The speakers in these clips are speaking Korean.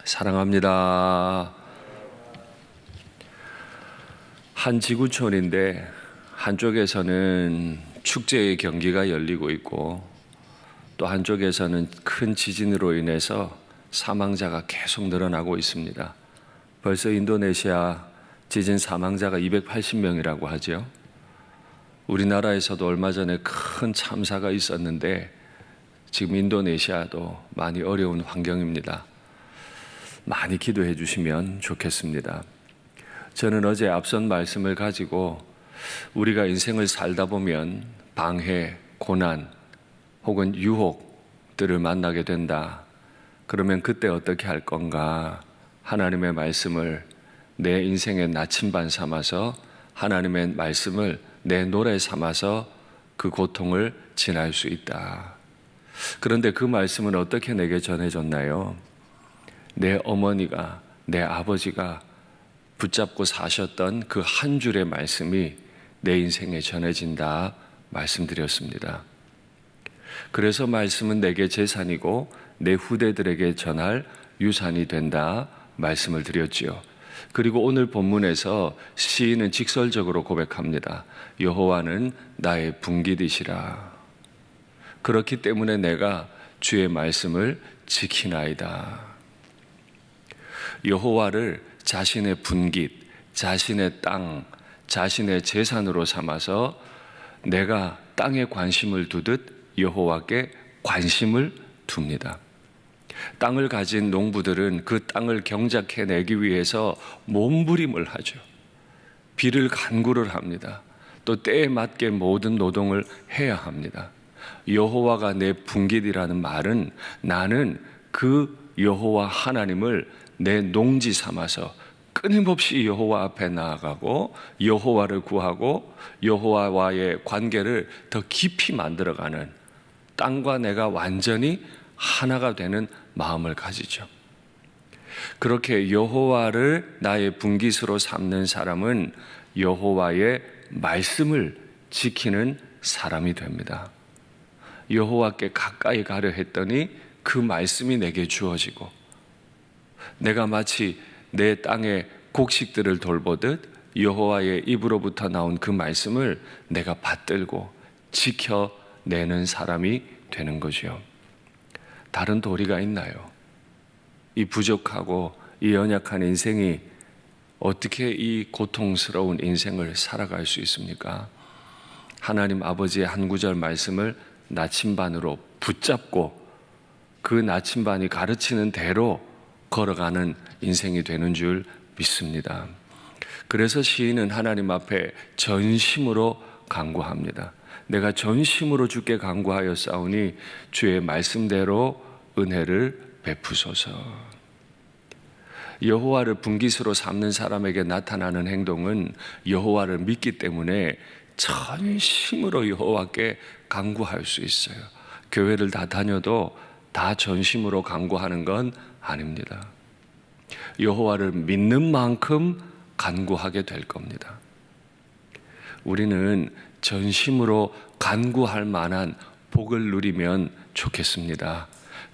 사랑합니다. 한 지구촌인데 한쪽에서는 축제의 경기가 열리고 있고 또 한쪽에서는 큰 지진으로 인해서 사망자가 계속 늘어나고 있습니다. 벌써 인도네시아 지진 사망자가 280명이라고 하죠. 우리나라에서도 얼마 전에 큰 참사가 있었는데 지금 인도네시아도 많이 어려운 환경입니다. 많이 기도해 주시면 좋겠습니다. 저는 어제 앞선 말씀을 가지고 우리가 인생을 살다 보면 방해, 고난 혹은 유혹들을 만나게 된다. 그러면 그때 어떻게 할 건가? 하나님의 말씀을 내 인생의 나침반 삼아서 하나님의 말씀을 내 노래 삼아서 그 고통을 지날 수 있다. 그런데 그 말씀은 어떻게 내게 전해졌나요? 내 어머니가, 내 아버지가 붙잡고 사셨던 그 한 줄의 말씀이 내 인생에 전해진다 말씀드렸습니다. 그래서 말씀은 내게 재산이고 내 후대들에게 전할 유산이 된다 말씀을 드렸지요. 그리고 오늘 본문에서 시인은 직설적으로 고백합니다. 여호와는 나의 분깃이시라. 그렇기 때문에 내가 주의 말씀을 지키나이다. 여호와를 자신의 분깃, 자신의 땅, 자신의 재산으로 삼아서 내가 땅에 관심을 두듯 여호와께 관심을 둡니다. 땅을 가진 농부들은 그 땅을 경작해내기 위해서 몸부림을 하죠. 비를 간구를 합니다. 또 때에 맞게 모든 노동을 해야 합니다. 여호와가 내 분깃이라는 말은 나는 그 여호와 하나님을 내 농지 삼아서 끊임없이 여호와 앞에 나아가고 여호와를 구하고 여호와와의 관계를 더 깊이 만들어가는, 땅과 내가 완전히 하나가 되는 마음을 가지죠. 그렇게 여호와를 나의 분깃으로 삼는 사람은 여호와의 말씀을 지키는 사람이 됩니다. 여호와께 가까이 가려 했더니 그 말씀이 내게 주어지고 내가 마치 내 땅의 곡식들을 돌보듯 여호와의 입으로부터 나온 그 말씀을 내가 받들고 지켜내는 사람이 되는 거죠. 다른 도리가 있나요? 이 부족하고 이 연약한 인생이 어떻게 이 고통스러운 인생을 살아갈 수 있습니까? 하나님 아버지의 한 구절 말씀을 나침반으로 붙잡고 그 나침반이 가르치는 대로 걸어가는 인생이 되는 줄 믿습니다. 그래서 시인은 하나님 앞에 전심으로 간구합니다. 내가 전심으로 주께 간구하여 싸우니 주의 말씀대로 은혜를 베푸소서. 여호와를 분깃으로 삼는 사람에게 나타나는 행동은 여호와를 믿기 때문에 전심으로 여호와께 간구할 수 있어요. 교회를 다 다녀도 다 전심으로 간구하는 건 아닙니다. 여호와를 믿는 만큼 간구하게 될 겁니다. 우리는 전심으로 간구할 만한 복을 누리면 좋겠습니다.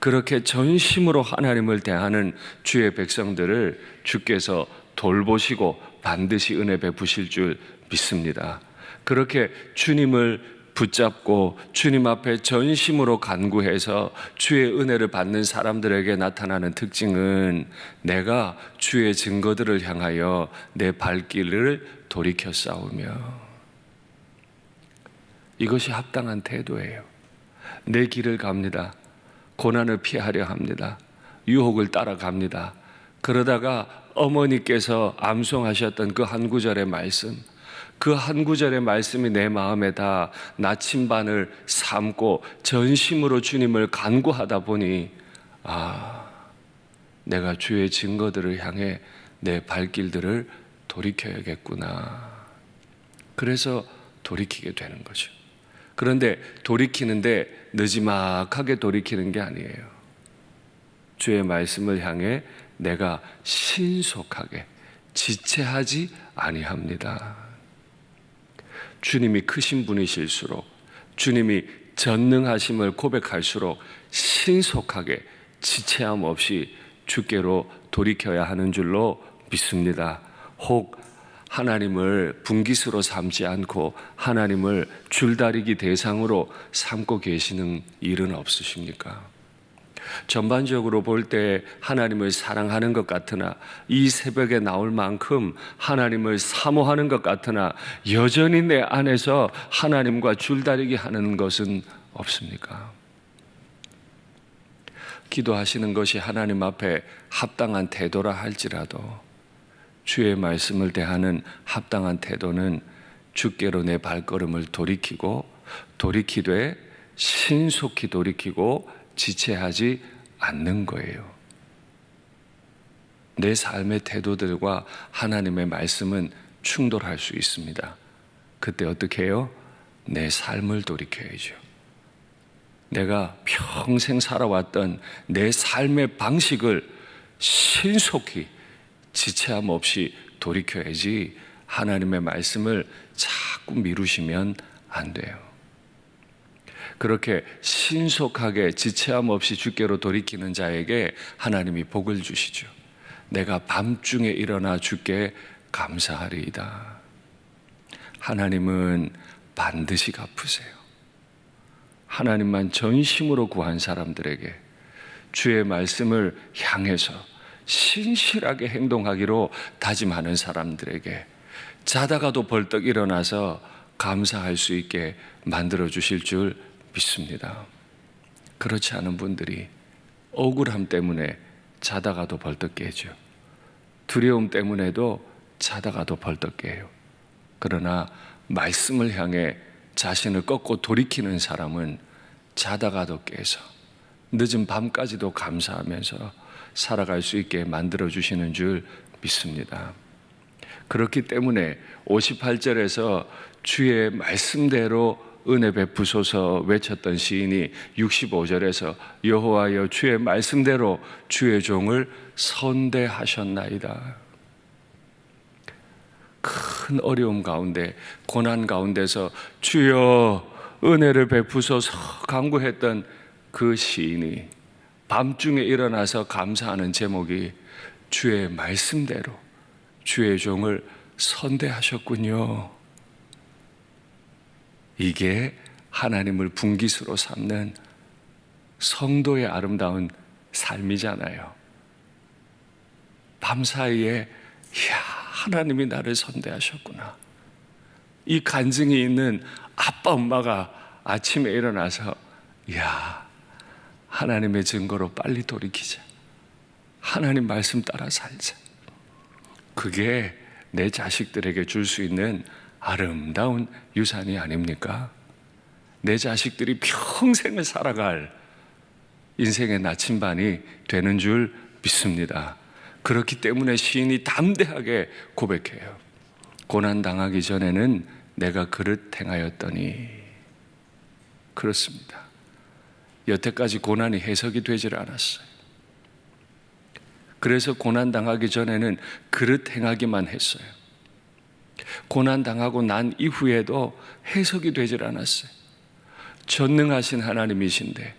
그렇게 전심으로 하나님을 대하는 주의 백성들을 주께서 돌보시고 반드시 은혜 베푸실 줄 믿습니다. 그렇게 주님을 붙잡고 주님 앞에 전심으로 간구해서 주의 은혜를 받는 사람들에게 나타나는 특징은 내가 주의 증거들을 향하여 내 발길을 돌이켜 싸우며, 이것이 합당한 태도예요. 내 길을 갑니다. 고난을 피하려 합니다. 유혹을 따라갑니다. 그러다가 어머니께서 암송하셨던 그 한 구절의 말씀, 그 한 구절의 말씀이 내 마음에 다 나침반을 삼고 전심으로 주님을 간구하다 보니 내가 주의 증거들을 향해 내 발길들을 돌이켜야겠구나. 그래서 돌이키게 되는 거죠. 그런데 돌이키는데 느지막하게 돌이키는 게 아니에요. 주의 말씀을 향해 내가 신속하게 지체하지 아니합니다. 주님이 크신 분이실수록, 주님이 전능하심을 고백할수록 신속하게 지체함 없이 주께로 돌이켜야 하는 줄로 믿습니다. 혹 하나님을 분깃으로 삼지 않고 하나님을 줄다리기 대상으로 삼고 계시는 일은 없으십니까? 전반적으로 볼 때 하나님을 사랑하는 것 같으나 이 새벽에 나올 만큼 하나님을 사모하는 것 같으나 여전히 내 안에서 하나님과 줄다리기 하는 것은 없습니까? 기도하시는 것이 하나님 앞에 합당한 태도라 할지라도 주의 말씀을 대하는 합당한 태도는 주께로 내 발걸음을 돌이키되 신속히 돌이키고 지체하지 않는 거예요. 내 삶의 태도들과 하나님의 말씀은 충돌할 수 있습니다. 그때 어떻게 해요? 내 삶을 돌이켜야죠. 내가 평생 살아왔던 내 삶의 방식을 신속히 지체함 없이 돌이켜야지 하나님의 말씀을 자꾸 미루시면 안 돼요. 그렇게 신속하게 지체함 없이 주께로 돌이키는 자에게 하나님이 복을 주시죠. 내가 밤중에 일어나 주께 감사하리이다. 하나님은 반드시 갚으세요. 하나님만 전심으로 구한 사람들에게 주의 말씀을 향해서 신실하게 행동하기로 다짐하는 사람들에게 자다가도 벌떡 일어나서 감사할 수 있게 만들어 주실 줄 믿습니다. 그렇지 않은 분들이 억울함 때문에 자다가도 벌떡 깨죠. 두려움 때문에도 자다가도 벌떡 깨요. 그러나 말씀을 향해 자신을 꺾고 돌이키는 사람은 자다가도 깨서 늦은 밤까지도 감사하면서 살아갈 수 있게 만들어주시는 줄 믿습니다. 그렇기 때문에 58절에서 주의 말씀대로 은혜 베푸소서 외쳤던 시인이 65절에서 여호와여 주의 말씀대로 주의 종을 선대하셨나이다. 큰 어려움 가운데 고난 가운데서 주여 은혜를 베푸소서 간구했던 그 시인이 밤중에 일어나서 감사하는 제목이 주의 말씀대로 주의 종을 선대하셨군요. 이게 하나님을 분깃으로 삼는 성도의 아름다운 삶이잖아요. 밤사이에 이야 하나님이 나를 선대하셨구나. 이 간증이 있는 아빠 엄마가 아침에 일어나서 이야 하나님의 증거로 빨리 돌이키자. 하나님 말씀 따라 살자. 그게 내 자식들에게 줄 수 있는 아름다운 유산이 아닙니까? 내 자식들이 평생을 살아갈 인생의 나침반이 되는 줄 믿습니다. 그렇기 때문에 시인이 담대하게 고백해요. 고난당하기 전에는 내가 그릇 행하였더니. 그렇습니다. 여태까지 고난이 해석이 되질 않았어요. 그래서 고난당하기 전에는 그릇 행하기만 했어요. 고난당하고 난 이후에도 해석이 되질 않았어요. 전능하신 하나님이신데,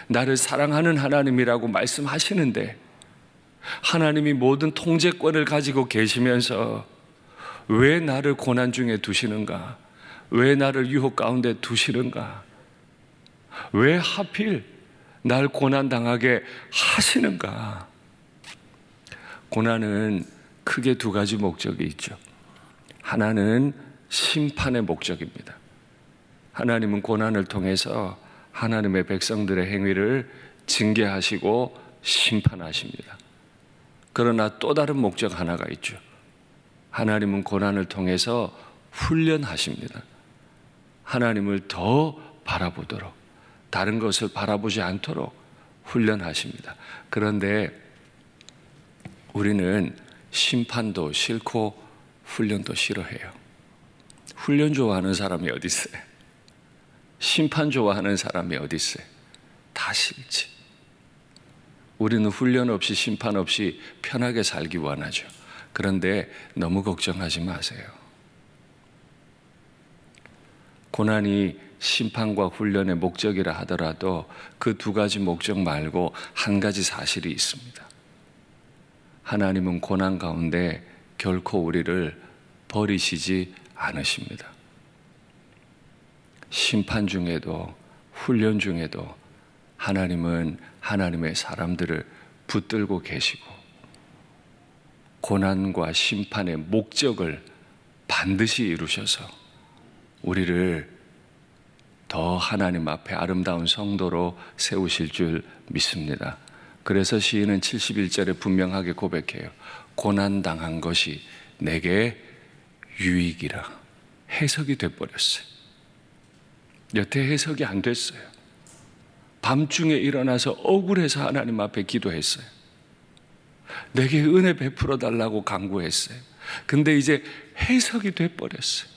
나를 사랑하는 하나님이라고 말씀하시는데, 하나님이 모든 통제권을 가지고 계시면서 왜 나를 고난 중에 두시는가? 왜 나를 유혹 가운데 두시는가? 왜 하필 날 고난당하게 하시는가? 고난은 크게 두 가지 목적이 있죠. 하나는 심판의 목적입니다. 하나님은 고난을 통해서 하나님의 백성들의 행위를 징계하시고 심판하십니다. 그러나 또 다른 목적 하나가 있죠. 하나님은 고난을 통해서 훈련하십니다. 하나님을 더 바라보도록, 다른 것을 바라보지 않도록 훈련하십니다. 그런데 우리는 심판도 싫고 훈련도 싫어해요. 훈련 좋아하는 사람이 어디 있어요? 심판 좋아하는 사람이 어디 있어요? 다 싫지. 우리는 훈련 없이 심판 없이 편하게 살기 원하죠. 그런데 너무 걱정하지 마세요. 고난이 심판과 훈련의 목적이라 하더라도 그 두 가지 목적 말고 한 가지 사실이 있습니다. 하나님은 고난 가운데 결코 우리를 버리시지 않으십니다. 심판 중에도 훈련 중에도 하나님은 하나님의 사람들을 붙들고 계시고 고난과 심판의 목적을 반드시 이루셔서 우리를 더 하나님 앞에 아름다운 성도로 세우실 줄 믿습니다. 그래서 시인은 71절에 분명하게 고백해요. 고난당한 것이 내게 유익이라. 해석이 돼버렸어요. 여태 해석이 안 됐어요. 밤중에 일어나서 억울해서 하나님 앞에 기도했어요. 내게 은혜 베풀어 달라고 간구했어요. 근데 이제 해석이 돼버렸어요.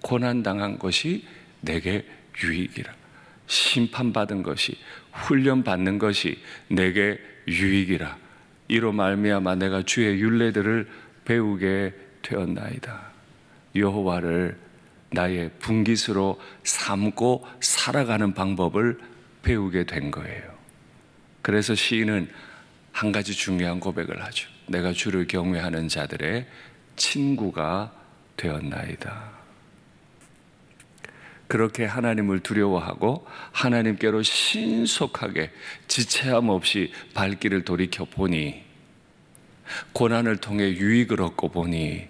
고난당한 것이 내게 유익이라. 심판받은 것이, 훈련받는 것이 내게 유익이라. 이로 말미암아 내가 주의 율례들을 배우게 되었나이다. 여호와를 나의 분깃으로 삼고 살아가는 방법을 배우게 된 거예요. 그래서 시인은 한 가지 중요한 고백을 하죠. 내가 주를 경외하는 자들의 친구가 되었나이다. 그렇게 하나님을 두려워하고 하나님께로 신속하게 지체함 없이 발길을 돌이켜 보니, 고난을 통해 유익을 얻고 보니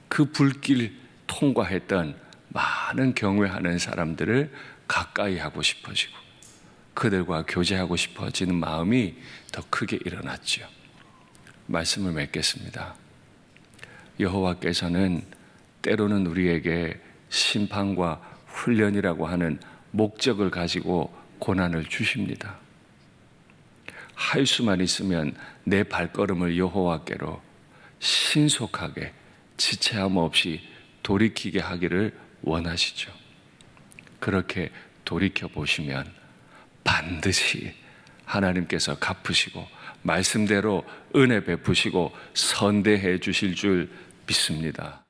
그 불길 통과했던 많은 경외하는 사람들을 가까이 하고 싶어지고 그들과 교제하고 싶어지는 마음이 더 크게 일어났죠. 말씀을 맺겠습니다. 여호와께서는 때로는 우리에게 심판과 훈련이라고 하는 목적을 가지고 고난을 주십니다. 할 수만 있으면 내 발걸음을 여호와께로 신속하게 지체함 없이 돌이키게 하기를 원하시죠. 그렇게 돌이켜 보시면 반드시 하나님께서 갚으시고 말씀대로 은혜 베푸시고 선대해 주실 줄 믿습니다.